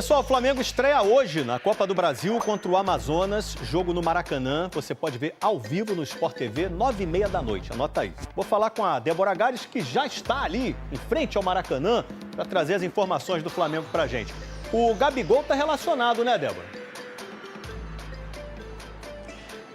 Pessoal, o Flamengo estreia hoje na Copa do Brasil contra o Amazonas, jogo no Maracanã. Você pode ver ao vivo no Sport TV, 9h30 da noite. Anota aí. Vou falar com a Débora Gares, que já está ali, em frente ao Maracanã, para trazer as informações do Flamengo pra gente. O Gabigol tá relacionado, né, Débora?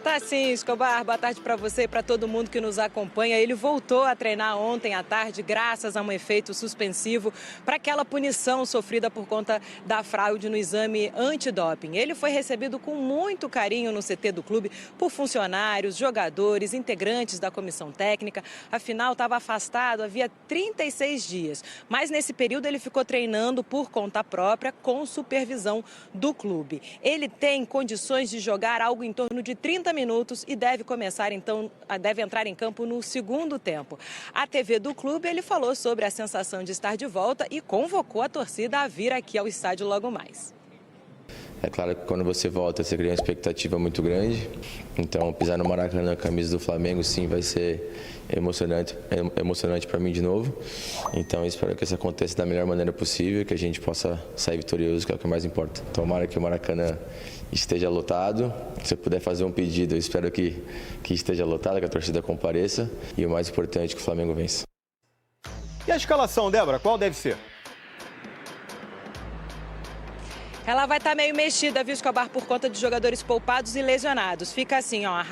Tá sim, Escobar. Boa tarde para você e para todo mundo que nos acompanha. Ele voltou a treinar ontem à tarde, graças a um efeito suspensivo para aquela punição sofrida por conta da fraude no exame antidoping. Ele foi recebido com muito carinho no CT do clube por funcionários, jogadores, integrantes da comissão técnica. Afinal, estava afastado havia 36 dias. Mas nesse período ele ficou treinando por conta própria com supervisão do clube. Ele tem condições de jogar algo em torno de 30 minutos e deve entrar em campo no segundo tempo. A TV do clube, ele falou sobre a sensação de estar de volta e convocou a torcida a vir aqui ao estádio logo mais. É claro que quando você volta, você cria uma expectativa muito grande. Então, pisar no Maracanã, a camisa do Flamengo, sim, vai ser emocionante para mim de novo. Então, espero que isso aconteça da melhor maneira possível, que a gente possa sair vitorioso, que é o que mais importa. Tomara que o Maracanã esteja lotado. Se eu puder fazer um pedido, eu espero que esteja lotado, que a torcida compareça. E o mais importante, que o Flamengo vença. E a escalação, Débora, qual deve ser? Ela vai estar meio mexida, viu, Escobar, por conta de jogadores poupados e lesionados. Fica assim, ó,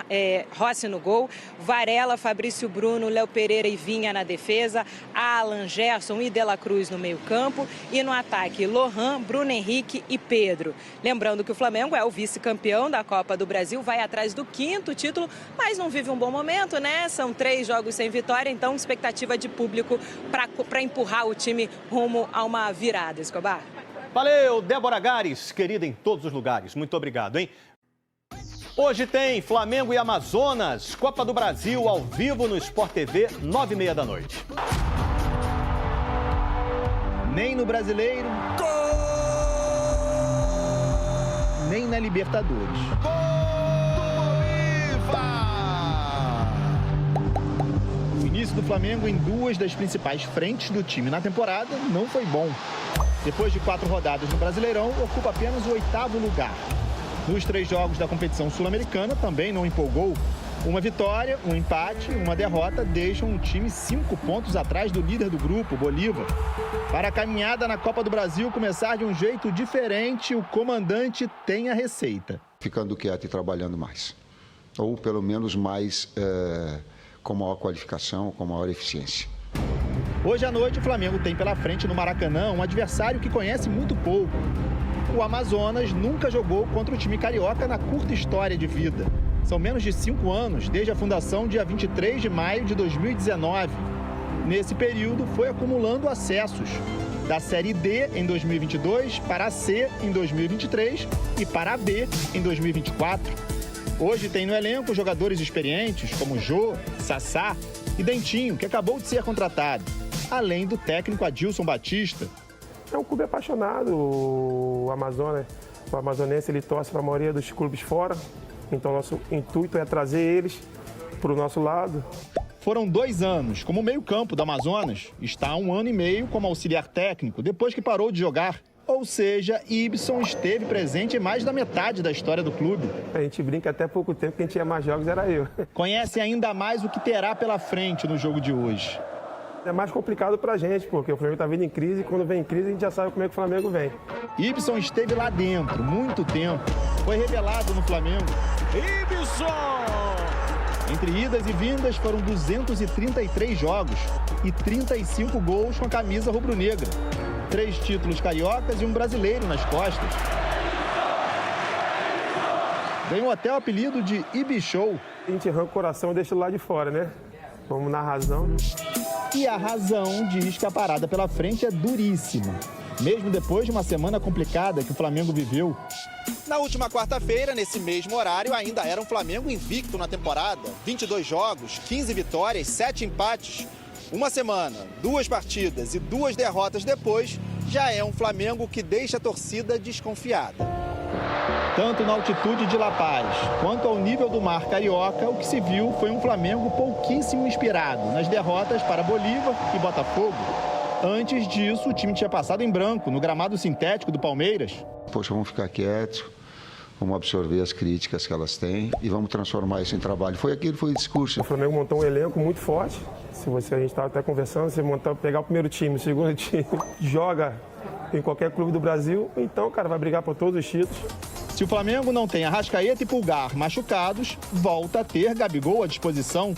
Rossi no gol, Varela, Fabrício Bruno, Léo Pereira e Vinha na defesa, Alan, Gerson e De La Cruz no meio campo e no ataque Lohan, Bruno Henrique e Pedro. Lembrando que o Flamengo é o vice-campeão da Copa do Brasil, vai atrás do 5º título, mas não vive um bom momento, né? São 3 jogos sem vitória, então expectativa de público para empurrar o time rumo a uma virada, Escobar. Valeu, Débora Gares, querida em todos os lugares. Muito obrigado, hein? Hoje tem Flamengo e Amazonas, Copa do Brasil, ao vivo no Sport TV, 9h30 da noite. Nem no Brasileiro, nem na Libertadores. O início do Flamengo em 2 das principais frentes do time na temporada não foi bom. Depois de 4 rodadas no Brasileirão, ocupa apenas o 8º lugar. Nos 3 jogos da competição sul-americana também não empolgou. Uma vitória, um empate e uma derrota deixam o time 5 pontos atrás do líder do grupo, Bolívar. Para a caminhada na Copa do Brasil começar de um jeito diferente, o comandante tem a receita. Ficando quieto e trabalhando mais. Ou pelo menos mais com maior qualificação, com maior eficiência. Hoje à noite, o Flamengo tem pela frente no Maracanã um adversário que conhece muito pouco. O Amazonas nunca jogou contra o time carioca na curta história de vida. São menos de 5 anos, desde a fundação, dia 23 de maio de 2019. Nesse período, foi acumulando acessos. Da Série D em 2022, para a C em 2023 e para a B em 2024. Hoje tem no elenco jogadores experientes como Jô, Sassá e Dentinho, que acabou de ser contratado, além do técnico Adilson Batista. É um clube apaixonado, o Amazonas. O amazonense ele torce para a maioria dos clubes fora, então nosso intuito é trazer eles para o nosso lado. Foram 2 anos como meio-campo do Amazonas, está há 1 ano e meio como auxiliar técnico, depois que parou de jogar. Ou seja, Ibson esteve presente em mais da metade da história do clube. A gente brinca até pouco tempo, quem tinha mais jogos era eu. Conhece ainda mais o que terá pela frente no jogo de hoje. É mais complicado pra gente, porque o Flamengo tá vindo em crise e quando vem em crise a gente já sabe como é que o Flamengo vem. Ibson esteve lá dentro, muito tempo. Foi revelado no Flamengo. Ibson! Entre idas e vindas foram 233 jogos e 35 gols com a camisa rubro-negra. 3 títulos cariocas e um brasileiro nas costas. Ganhou até o apelido de Ibishow. A gente arranca o coração e deixa ele lá de fora, né? Vamos na razão. E a razão diz que a parada pela frente é duríssima. Mesmo depois de uma semana complicada que o Flamengo viveu. Na última quarta-feira, nesse mesmo horário, ainda era um Flamengo invicto na temporada. 22 jogos, 15 vitórias, 7 empates. Uma semana, 2 partidas e 2 derrotas depois, já é um Flamengo que deixa a torcida desconfiada. Tanto na altitude de La Paz quanto ao nível do mar carioca, o que se viu foi um Flamengo pouquíssimo inspirado nas derrotas para Bolívar e Botafogo. Antes disso, o time tinha passado em branco no gramado sintético do Palmeiras. Poxa, vamos ficar quietos, vamos absorver as críticas que elas têm e vamos transformar isso em trabalho. Foi o discurso. O Flamengo montou um elenco muito forte. A gente estava até conversando, se pegar o primeiro time, o segundo time, joga em qualquer clube do Brasil, então, cara, vai brigar por todos os títulos. Se o Flamengo não tem Arrascaeta e Pulgar machucados, volta a ter Gabigol à disposição.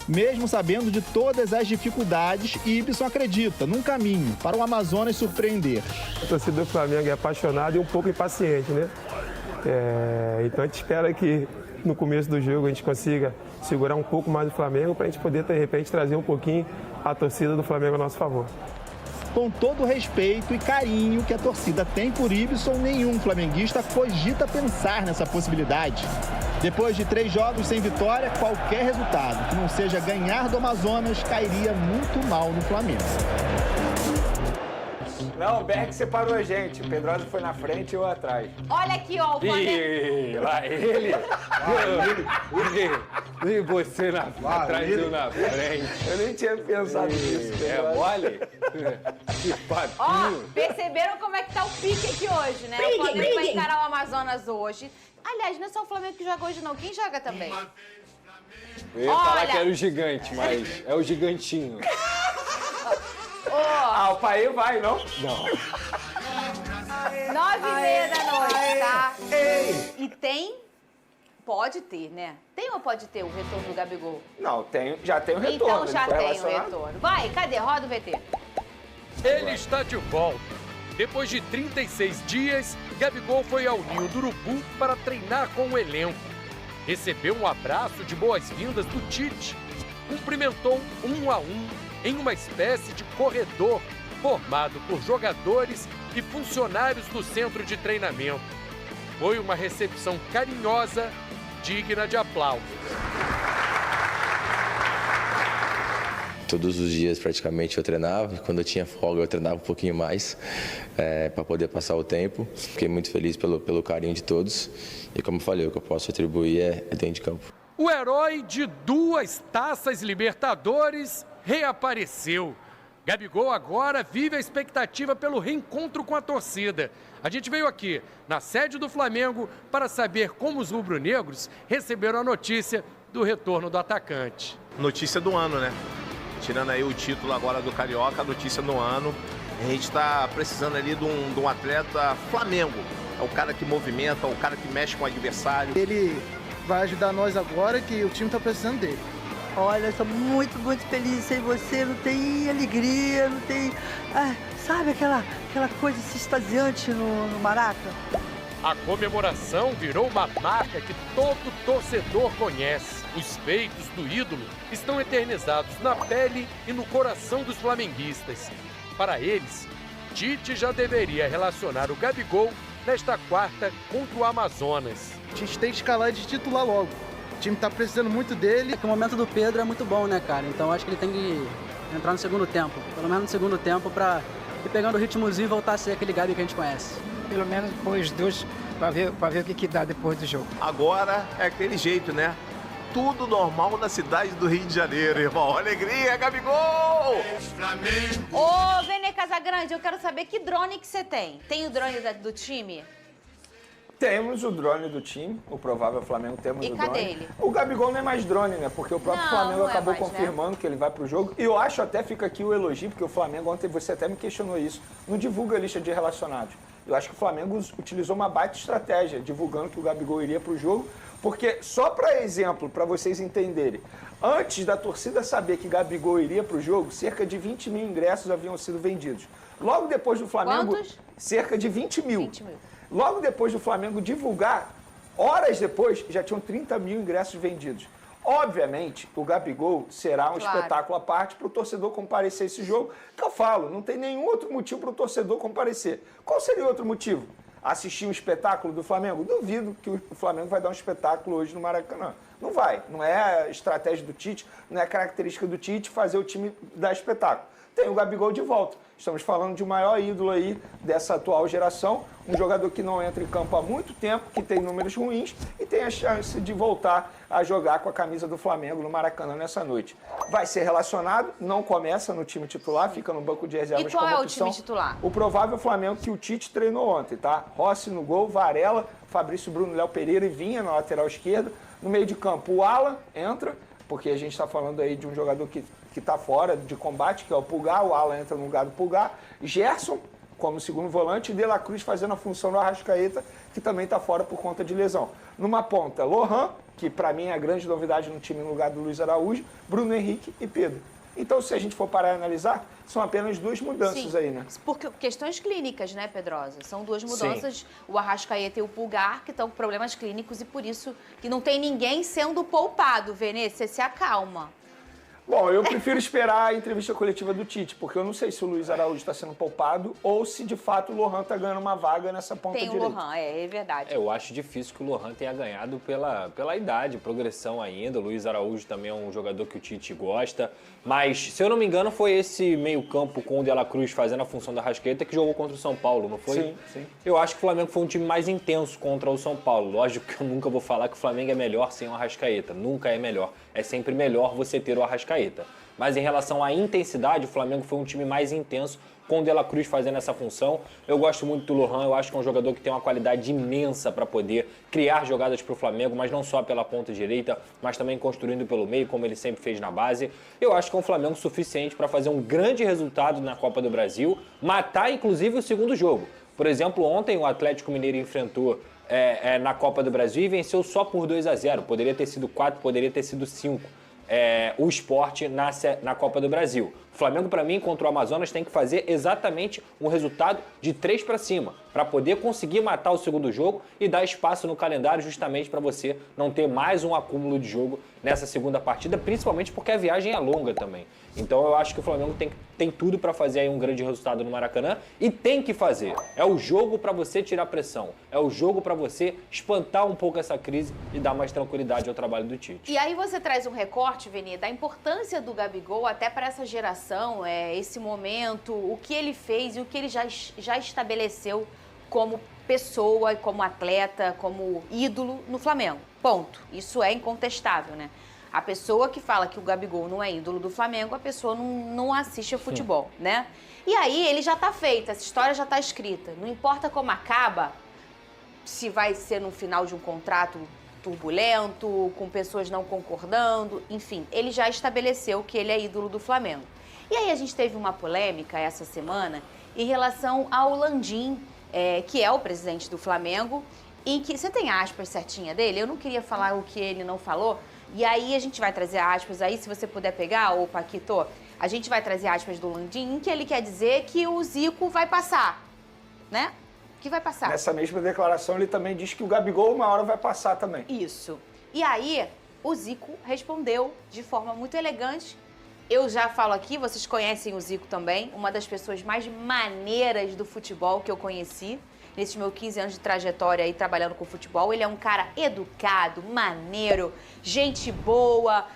Mesmo sabendo de todas as dificuldades, Ibson acredita num caminho para o Amazonas surpreender. A torcida do Flamengo é apaixonada e um pouco impaciente, né? Então a gente espera que no começo do jogo a gente consiga segurar um pouco mais o Flamengo para a gente poder, de repente, trazer um pouquinho a torcida do Flamengo a nosso favor. Com todo o respeito e carinho que a torcida tem por Ibson, nenhum flamenguista cogita pensar nessa possibilidade. Depois de 3 jogos sem vitória, qualquer resultado que não seja ganhar do Amazonas cairia muito mal no Flamengo. Não, o Berg separou a gente. O Pedrosa foi na frente e eu atrás. Olha aqui, ó, o Flamengo. Ih, lá ele. E você atrás e eu na frente. Eu nem tinha pensado nisso. É mole? Que papinho. Ó, perceberam como é que tá o pique aqui hoje, né? O Flamengo vai encarar o Amazonas hoje. Aliás, não é só o Flamengo que joga hoje, não. Quem joga também? Eu ia falar que era o gigante, mas é o gigantinho. O pai vai, não? Não. 9h30 da noite, tá? E tem... Pode ter, né? Tem ou pode ter o retorno do Gabigol? Não, já tem o retorno. Então já tem o retorno. Vai, cadê? Roda o VT. Ele está de volta. Depois de 36 dias, Gabigol foi ao Ninho do Urubu para treinar com o elenco. Recebeu um abraço de boas-vindas do Tite. Cumprimentou 1 a 1 em uma espécie de corredor formado por jogadores e funcionários do centro de treinamento. Foi uma recepção carinhosa, digna de aplausos. Todos os dias praticamente eu treinava, quando eu tinha folga eu treinava um pouquinho mais para poder passar o tempo. Fiquei muito feliz pelo carinho de todos e, como eu falei, o que eu posso atribuir é dentro de campo. O herói de 2 taças Libertadores reapareceu. Gabigol agora vive a expectativa pelo reencontro com a torcida. A gente veio aqui na sede do Flamengo para saber como os rubro-negros receberam a notícia do retorno do atacante. Notícia do ano, né? Tirando aí o título agora do Carioca, a notícia do ano. A gente está precisando ali de um atleta Flamengo. É o cara que movimenta, o cara que mexe com o adversário. Ele vai ajudar nós agora, que o time está precisando dele. Olha, estou muito, muito feliz sem você, não tem alegria, não tem... sabe aquela coisa extasiante no Maraca? A comemoração virou uma marca que todo torcedor conhece. Os feitos do ídolo estão eternizados na pele e no coração dos flamenguistas. Para eles, Tite já deveria relacionar o Gabigol nesta quarta contra o Amazonas. A gente tem que escalar de titular logo. O time tá precisando muito dele. O momento do Pedro é muito bom, né, cara? Então acho que ele tem que entrar no segundo tempo. Pelo menos no segundo tempo pra ir pegando o ritmozinho e voltar a ser aquele Gabi que a gente conhece. Pelo menos depois dos pra ver o que dá depois do jogo. Agora é aquele jeito, né? Tudo normal na cidade do Rio de Janeiro, irmão. Alegria, Gabigol! Ô, Vene Casagrande, eu quero saber que drone que você tem. Tem o drone do time? Temos o drone do time, o provável Flamengo temos o drone. E cadê ele? O Gabigol não é mais drone, né? Porque o próprio Flamengo acabou confirmando que ele vai pro jogo. E eu acho até, fica aqui o elogio, porque o Flamengo, ontem você até me questionou isso, não divulga a lista de relacionados. Eu acho que o Flamengo utilizou uma baita estratégia, divulgando que o Gabigol iria pro jogo, porque só para exemplo, para vocês entenderem, antes da torcida saber que Gabigol iria pro jogo, cerca de 20 mil ingressos haviam sido vendidos. Logo depois do Flamengo... Quantos? Cerca de 20 mil. 20 mil. Logo depois do Flamengo divulgar, horas depois, já tinham 30 mil ingressos vendidos. Obviamente, o Gabigol será um espetáculo à parte para o torcedor comparecer a esse jogo. Que eu falo, não tem nenhum outro motivo para o torcedor comparecer. Qual seria o outro motivo? Assistir um espetáculo do Flamengo? Duvido que o Flamengo vai dar um espetáculo hoje no Maracanã. Não vai. Não é estratégia do Tite, não é característica do Tite fazer o time dar espetáculo. Tem o Gabigol de volta. Estamos falando de o maior ídolo aí dessa atual geração, um jogador que não entra em campo há muito tempo, que tem números ruins e tem a chance de voltar a jogar com a camisa do Flamengo no Maracanã nessa noite. Vai ser relacionado, não começa no time titular, fica no banco de reservas como opção. E qual é o time titular? O provável Flamengo que o Tite treinou ontem, tá? Rossi no gol, Varela, Fabrício Bruno, Léo Pereira e Vinha na lateral esquerda. No meio de campo, o Alan entra, porque a gente está falando aí de um jogador que está fora de combate, que é o Pulgar. O Alan entra no lugar do Pulgar. Gerson como segundo volante e De La Cruz fazendo a função do Arrascaeta, que também está fora por conta de lesão. Numa ponta, Lohan, que para mim é a grande novidade no time no lugar do Luiz Araújo, Bruno Henrique e Pedro. Então, se a gente for parar e analisar, são apenas duas mudanças. Sim, aí, né? Porque questões clínicas, né, Pedrosa? São duas mudanças, sim. O Arrascaeta e o Pulgar, que estão com problemas clínicos e por isso que não tem ninguém sendo poupado, Vene, você se acalma. Bom, eu prefiro esperar a entrevista coletiva do Tite, porque eu não sei se o Luiz Araújo está sendo poupado ou se de fato o Lohan está ganhando uma vaga nessa ponta direita. Tem o Lohan, é verdade. Eu acho difícil que o Lohan tenha ganhado pela idade, progressão ainda. O Luiz Araújo também é um jogador que o Tite gosta. Mas, se eu não me engano, foi esse meio-campo com o De La Cruz fazendo a função da Arrascaeta que jogou contra o São Paulo, não foi? Sim, sim. Eu acho que o Flamengo foi um time mais intenso contra o São Paulo. Lógico que eu nunca vou falar que o Flamengo é melhor sem o Arrascaeta. Nunca é melhor. É sempre melhor você ter o Arrascaeta. Mas em relação à intensidade, o Flamengo foi um time mais intenso, com o De La Cruz fazendo essa função. Eu gosto muito do Lohan, eu acho que é um jogador que tem uma qualidade imensa para poder criar jogadas para o Flamengo, mas não só pela ponta direita, mas também construindo pelo meio, como ele sempre fez na base. Eu acho que é um Flamengo suficiente para fazer um grande resultado na Copa do Brasil, matar inclusive o segundo jogo. Por exemplo, ontem o Atlético Mineiro enfrentou na Copa do Brasil e venceu só por 2-0. Poderia ter sido 4, poderia ter sido 5. O Sport na Copa do Brasil. O Flamengo, para mim, contra o Amazonas, tem que fazer exatamente um resultado de 3 para cima, para poder conseguir matar o segundo jogo e dar espaço no calendário justamente para você não ter mais um acúmulo de jogo nessa segunda partida, principalmente porque a viagem é longa também. Então eu acho que o Flamengo tem tudo para fazer aí um grande resultado no Maracanã e tem que fazer. É o jogo para você tirar pressão, é o jogo para você espantar um pouco essa crise e dar mais tranquilidade ao trabalho do Tite. E aí você traz um recorte, Veni, da importância do Gabigol até para essa geração, esse momento, o que ele fez e o que ele já estabeleceu como pessoa, como atleta, como ídolo no Flamengo. Ponto. Isso é incontestável, né? A pessoa que fala que o Gabigol não é ídolo do Flamengo, a pessoa não assiste ao futebol, né? E aí ele já tá feito, essa história já tá escrita. Não importa como acaba, se vai ser no final de um contrato turbulento, com pessoas não concordando, enfim, ele já estabeleceu que ele é ídolo do Flamengo. E aí a gente teve uma polêmica essa semana em relação ao Landim, que é o presidente do Flamengo, em que... Você tem aspas certinha dele? Eu não queria falar o que ele não falou, e aí a gente vai trazer aspas aí, se você puder pegar, ô Paquito, a gente vai trazer aspas do Landim, em que ele quer dizer que o Zico vai passar, né? Que vai passar. Nessa mesma declaração ele também diz que o Gabigol uma hora vai passar também. Isso. E aí o Zico respondeu de forma muito elegante. Eu já falo aqui, vocês conhecem o Zico também, uma das pessoas mais maneiras do futebol que eu conheci. Nesses meus 15 anos de trajetória aí trabalhando com futebol, ele é um cara educado, maneiro, gente boa,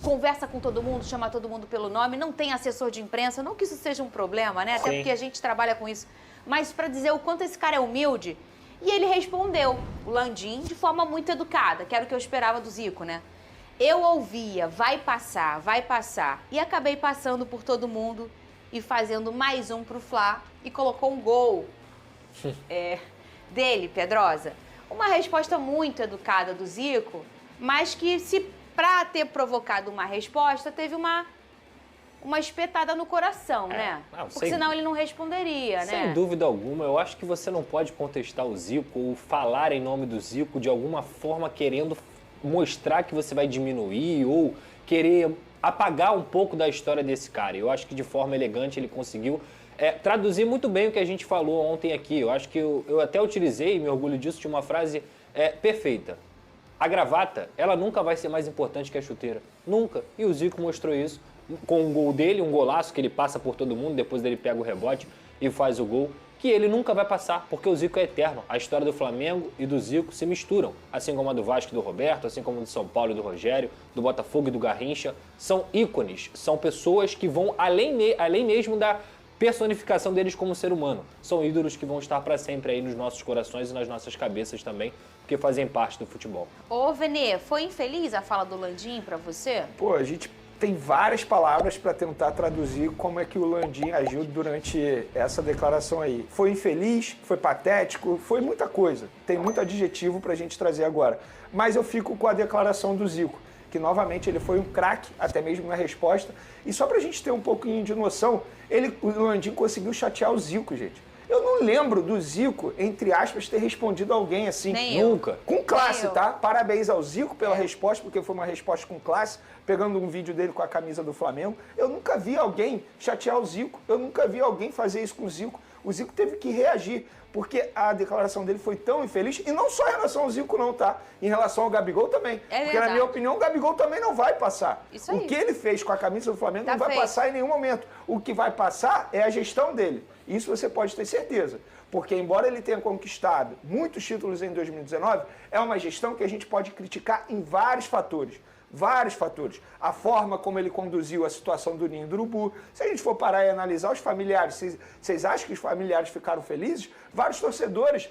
conversa com todo mundo, chama todo mundo pelo nome, não tem assessor de imprensa, não que isso seja um problema, né? Até porque a gente trabalha com isso. Mas para dizer o quanto esse cara é humilde, e ele respondeu, o Landim, de forma muito educada, que era o que eu esperava do Zico, né? Eu ouvia, vai passar, e acabei passando por todo mundo e fazendo mais um pro Fla e colocou um gol dele, Pedrosa. Uma resposta muito educada do Zico, mas que se pra ter provocado uma resposta, teve uma espetada no coração, né? Porque senão ele não responderia, né? Sem dúvida alguma, eu acho que você não pode contestar o Zico ou falar em nome do Zico de alguma forma querendo mostrar que você vai diminuir ou querer apagar um pouco da história desse cara. Eu acho que de forma elegante ele conseguiu traduzir muito bem o que a gente falou ontem aqui. Eu acho que eu até utilizei, me orgulho disso, de uma frase perfeita. A gravata, ela nunca vai ser mais importante que a chuteira. Nunca. E o Zico mostrou isso com um gol dele, um golaço que ele passa por todo mundo, depois dele pega o rebote e faz o gol, que ele nunca vai passar, porque o Zico é eterno. A história do Flamengo e do Zico se misturam, assim como a do Vasco e do Roberto, assim como a do São Paulo e do Rogério, do Botafogo e do Garrincha. São ícones, são pessoas que vão além mesmo personificação deles como ser humano. São ídolos que vão estar para sempre aí nos nossos corações e nas nossas cabeças também, porque fazem parte do futebol. Ô, Venê, foi infeliz a fala do Landim para você? Pô, a gente tem várias palavras para tentar traduzir como é que o Landim agiu durante essa declaração aí. Foi infeliz, foi patético, foi muita coisa. Tem muito adjetivo para a gente trazer agora. Mas eu fico com a declaração do Zico, que novamente ele foi um craque, até mesmo na resposta. E só para a gente ter um pouquinho de noção, o Landim conseguiu chatear o Zico, gente. Eu não lembro do Zico, entre aspas, ter respondido a alguém assim. Nunca. Com classe, tá? Parabéns ao Zico pela resposta, porque foi uma resposta com classe, pegando um vídeo dele com a camisa do Flamengo. Eu nunca vi alguém chatear o Zico, eu nunca vi alguém fazer isso com o Zico. O Zico teve que reagir, porque a declaração dele foi tão infeliz, e não só em relação ao Zico não, tá? Em relação ao Gabigol também. Porque na minha opinião, o Gabigol também não vai passar. Isso aí. O que ele fez com a camisa do Flamengo não vai passar em nenhum momento. O que vai passar é a gestão dele. Isso você pode ter certeza. Porque embora ele tenha conquistado muitos títulos em 2019, é uma gestão que a gente pode criticar em vários fatores. Vários fatores. A forma como ele conduziu a situação do Ninho do Urubu. Se a gente for parar e analisar os familiares, vocês acham que os familiares ficaram felizes? Vários torcedores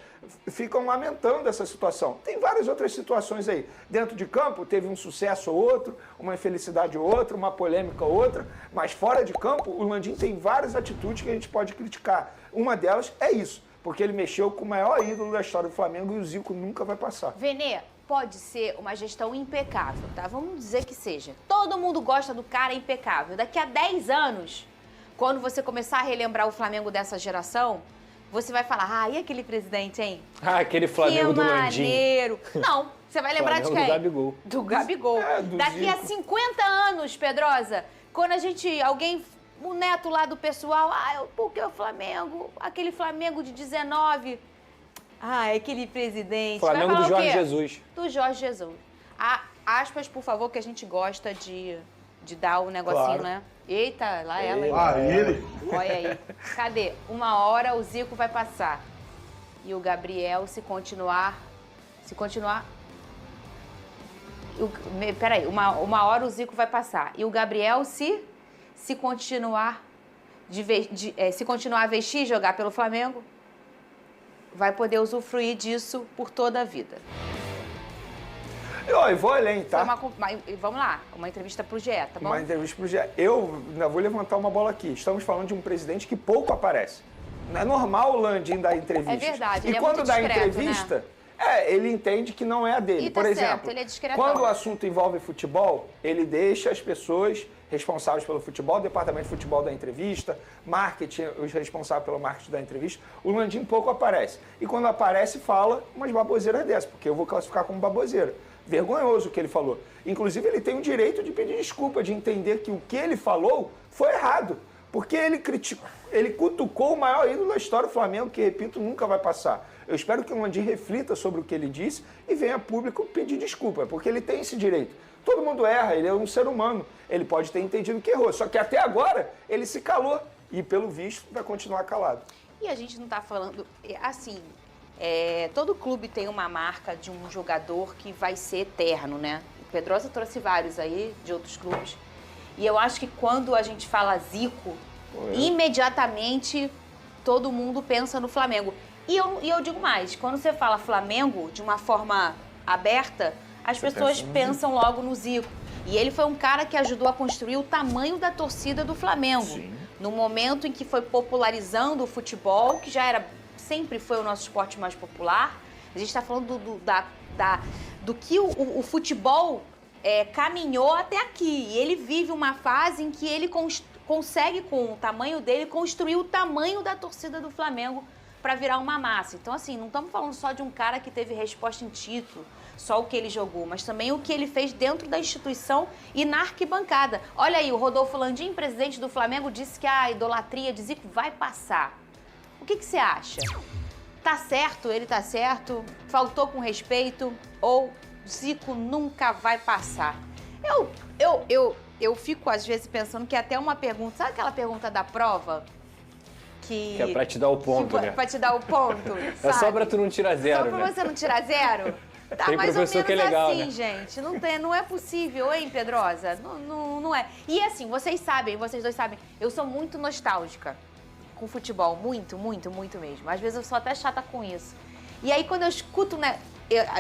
ficam lamentando essa situação. Tem várias outras situações aí. Dentro de campo teve um sucesso ou outro, uma infelicidade ou outra, uma polêmica ou outra, mas fora de campo o Landim tem várias atitudes que a gente pode criticar. Uma delas é isso, porque ele mexeu com o maior ídolo da história do Flamengo e o Zico nunca vai passar. Venê, pode ser uma gestão impecável, tá? Vamos dizer que seja. Todo mundo gosta do cara impecável. Daqui a 10 anos, quando você começar a relembrar o Flamengo dessa geração, você vai falar, e aquele presidente, hein? Aquele Flamengo do Landim. Maneiro. Não, você vai lembrar de quem? Do Gabigol. Do Gabigol. Daqui a 50 anos, Pedrosa, quando o neto lá do pessoal, porque o Flamengo, aquele Flamengo de 19... aquele presidente. Flamengo do Jorge Jesus. Do Jorge Jesus. Aspas, por favor, que a gente gosta de dar o negocinho, Claro. né? Eita, lá ela. Ele. Olha aí. Cadê? Uma hora o Zico vai passar. E o Gabriel, se continuar... Peraí, uma hora o Zico vai passar. E o Gabriel, se continuar se continuar a vestir e jogar pelo Flamengo, vai poder usufruir disso por toda a vida. Eu vou além, tá? Vamos lá, uma entrevista pro GE, tá bom? Uma entrevista pro GE. Eu ainda vou levantar uma bola aqui. Estamos falando de um presidente que pouco aparece. Não é normal o Landim dar entrevista. É verdade, e ele é quando muito dá discreto, entrevista, ele entende que não é a dele. E tá Por exemplo, certo, ele é discretão. quando o assunto envolve futebol, ele deixa as pessoas responsáveis pelo futebol, o departamento de futebol da entrevista, marketing, os responsáveis pelo marketing da entrevista. O Landim pouco aparece. E quando aparece, fala umas baboseiras dessas, porque eu vou classificar como baboseira. Vergonhoso o que ele falou. Inclusive, ele tem o direito de pedir desculpa, de entender que o que ele falou foi errado. Porque ele cutucou o maior ídolo da história do Flamengo, que, repito, nunca vai passar. Eu espero que o Landim reflita sobre o que ele disse e venha a público pedir desculpa, porque ele tem esse direito. Todo mundo erra, ele é um ser humano. Ele pode ter entendido que errou. Só que até agora, ele se calou. E, pelo visto, vai continuar calado. E a gente não tá falando... Assim, todo clube tem uma marca de um jogador que vai ser eterno, né? O Pedrosa trouxe vários aí, de outros clubes. E eu acho que quando a gente fala Zico, imediatamente todo mundo pensa no Flamengo. E eu digo mais, quando você fala Flamengo de uma forma aberta, as pessoas pensam logo no Zico. E ele foi um cara que ajudou a construir o tamanho da torcida do Flamengo. Sim. No momento em que foi popularizando o futebol, que sempre foi o nosso esporte mais popular. A gente está falando do que o futebol caminhou até aqui. E ele vive uma fase em que ele consegue, com o tamanho dele, construir o tamanho da torcida do Flamengo para virar uma massa. Então, assim, não estamos falando só de um cara que teve resposta em título, só o que ele jogou, mas também o que ele fez dentro da instituição e na arquibancada. Olha aí, o Rodolfo Landim, presidente do Flamengo, disse que a idolatria de Zico vai passar. O que você acha? Tá certo? Ele tá certo? Faltou com respeito? Ou Zico nunca vai passar? Eu fico, às vezes, pensando que é até uma pergunta... Sabe aquela pergunta da prova? Que é pra te dar o ponto, né? Pra te dar o ponto, sabe? É só pra tu não tirar zero, né? Só pra você não tirar zero? Tá tem mais ou menos que é legal, assim, né? gente. Não é possível, hein, Pedrosa? Não é. E assim, vocês dois sabem, eu sou muito nostálgica. com futebol, muito, muito, muito mesmo. Às vezes eu sou até chata com isso. E aí quando eu escuto, né,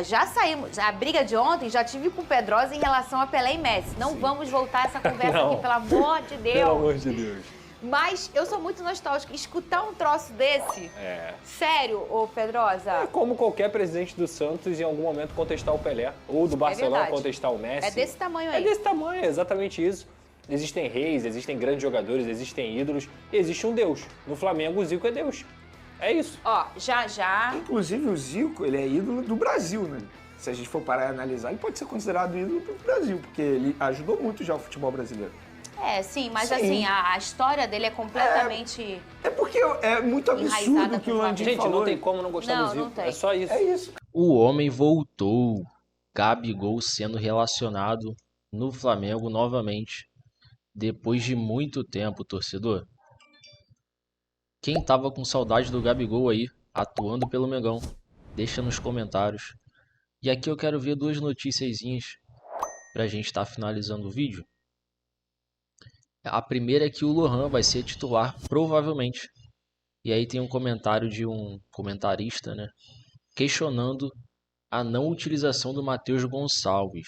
já saímos, a briga de ontem, já tive com o Pedrosa em relação a Pelé e Messi. Não vamos voltar a essa conversa aqui, pelo amor de Deus. Pelo amor de Deus. Mas eu sou muito nostálgica. Escutar um troço desse, sério, ô Pedrosa? É como qualquer presidente do Santos em algum momento contestar o Pelé. Ou do Barcelona contestar o Messi. É desse tamanho aí. É desse tamanho, é exatamente isso. Existem reis, existem grandes jogadores, existem ídolos e existe um Deus. No Flamengo, o Zico é Deus. É isso. Ó, já... Inclusive, o Zico, ele é ídolo do Brasil, né? Se a gente for parar e analisar, ele pode ser considerado ídolo do Brasil, porque ele ajudou muito já o futebol brasileiro. Sim, mas assim, a história dele é completamente... É porque é muito absurdo o que o Landim falou. Gente, não tem como não gostar do Zico. Não tem. É só isso. É isso. O homem voltou. Gabigol sendo relacionado no Flamengo novamente. Depois de muito tempo, torcedor. Quem tava com saudade do Gabigol aí, atuando pelo Mengão, deixa nos comentários. E aqui eu quero ver duas noticiazinhas pra gente estar finalizando o vídeo. A primeira é que o Lohan vai ser titular, provavelmente. E aí tem um comentário de um comentarista, né, questionando a não utilização do Matheus Gonçalves.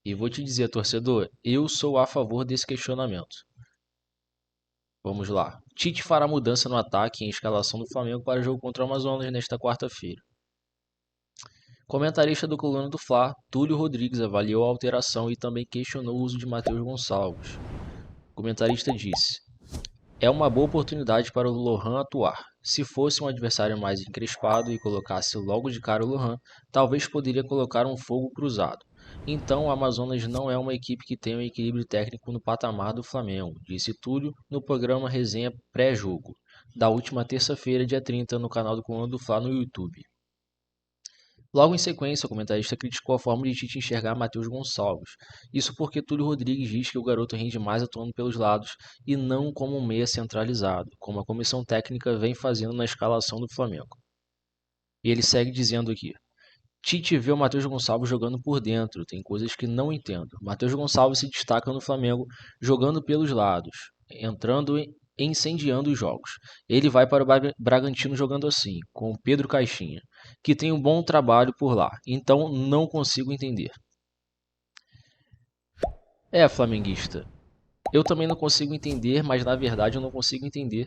E vou te dizer, torcedor, eu sou a favor desse questionamento. Vamos lá. Tite fará mudança no ataque em escalação do Flamengo para o jogo contra o Amazonas nesta quarta-feira. Comentarista do Coluna do Fla, Túlio Rodrigues, avaliou a alteração e também questionou o uso de Matheus Gonçalves. O comentarista disse: é uma boa oportunidade para o Lohan atuar. Se fosse um adversário mais encrespado e colocasse logo de cara o Lohan, talvez poderia colocar um fogo cruzado. Então o Amazonas não é uma equipe que tem um equilíbrio técnico no patamar do Flamengo, disse Túlio no programa Resenha Pré-Jogo, da última terça-feira, dia 30, no canal do Coluna do Fla no YouTube. Logo em sequência, o comentarista criticou a forma de Tite enxergar Matheus Gonçalves. Isso porque Túlio Rodrigues diz que o garoto rende mais atuando pelos lados e não como um meia centralizado, como a comissão técnica vem fazendo na escalação do Flamengo. E ele segue dizendo aqui: Tite vê o Matheus Gonçalves jogando por dentro, tem coisas que não entendo. Matheus Gonçalves se destaca no Flamengo jogando pelos lados, entrando e incendiando os jogos. Ele vai para o Bragantino jogando assim, com o Pedro Caixinha, que tem um bom trabalho por lá, então não consigo entender. Flamenguista, eu também não consigo entender, mas na verdade eu não consigo entender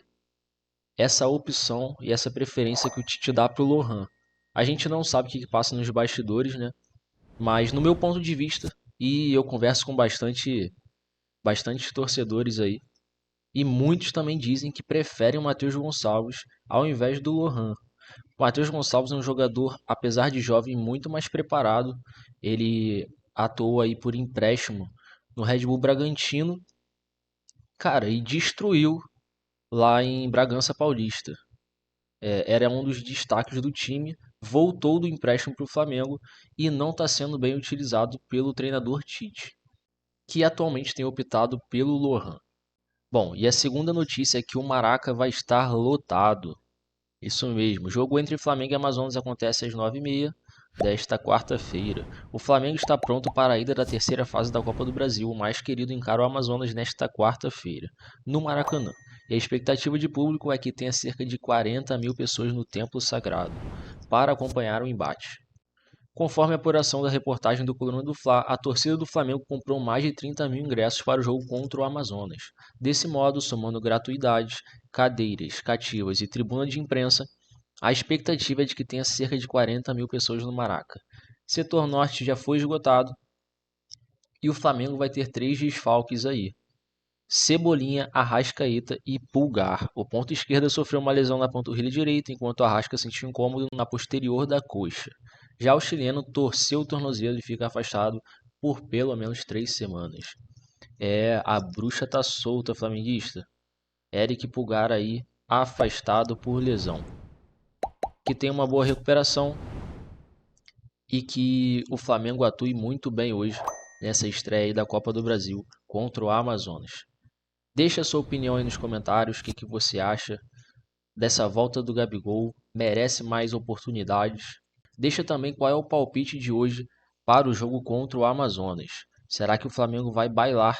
essa opção e essa preferência que o Tite dá para o Lohan. A gente não sabe o que passa nos bastidores, né? Mas no meu ponto de vista, e eu converso com bastante torcedores aí, e muitos também dizem que preferem o Matheus Gonçalves ao invés do Lohan. O Matheus Gonçalves é um jogador, apesar de jovem, muito mais preparado. Ele atuou aí por empréstimo no Red Bull Bragantino, cara, e destruiu lá em Bragança Paulista. Era um dos destaques do time, voltou do empréstimo para o Flamengo e não está sendo bem utilizado pelo treinador Tite, que atualmente tem optado pelo Lohan. Bom, e a segunda notícia é que o Maraca vai estar lotado. Isso mesmo, o jogo entre Flamengo e Amazonas acontece às 9h30 desta quarta-feira. O Flamengo está pronto para a ida da terceira fase da Copa do Brasil, o mais querido encara o Amazonas nesta quarta-feira, no Maracanã. E a expectativa de público é que tenha cerca de 40 mil pessoas no Templo Sagrado para acompanhar o embate. Conforme a apuração da reportagem do Coluna do Fla, a torcida do Flamengo comprou mais de 30 mil ingressos para o jogo contra o Amazonas. Desse modo, somando gratuidades, cadeiras, cativas e tribuna de imprensa, a expectativa é de que tenha cerca de 40 mil pessoas no Maraca. Setor Norte já foi esgotado e o Flamengo vai ter 3 desfalques aí: Cebolinha, Arrascaeta e Pulgar. O ponta esquerda sofreu uma lesão na panturrilha direita, enquanto Arrasca sentiu incômodo na posterior da coxa. Já o chileno torceu o tornozelo e fica afastado por pelo menos 3 semanas. A bruxa tá solta, flamenguista. Eric Pulgar aí, afastado por lesão. Que tenha uma boa recuperação e que o Flamengo atue muito bem hoje nessa estreia aí da Copa do Brasil contra o Amazonas. Deixa a sua opinião aí nos comentários, o que você acha dessa volta do Gabigol, merece mais oportunidades? Deixa também qual é o palpite de hoje para o jogo contra o Amazonas. Será que o Flamengo vai bailar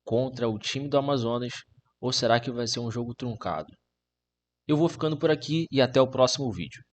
contra o time do Amazonas ou será que vai ser um jogo truncado? Eu vou ficando por aqui e até o próximo vídeo.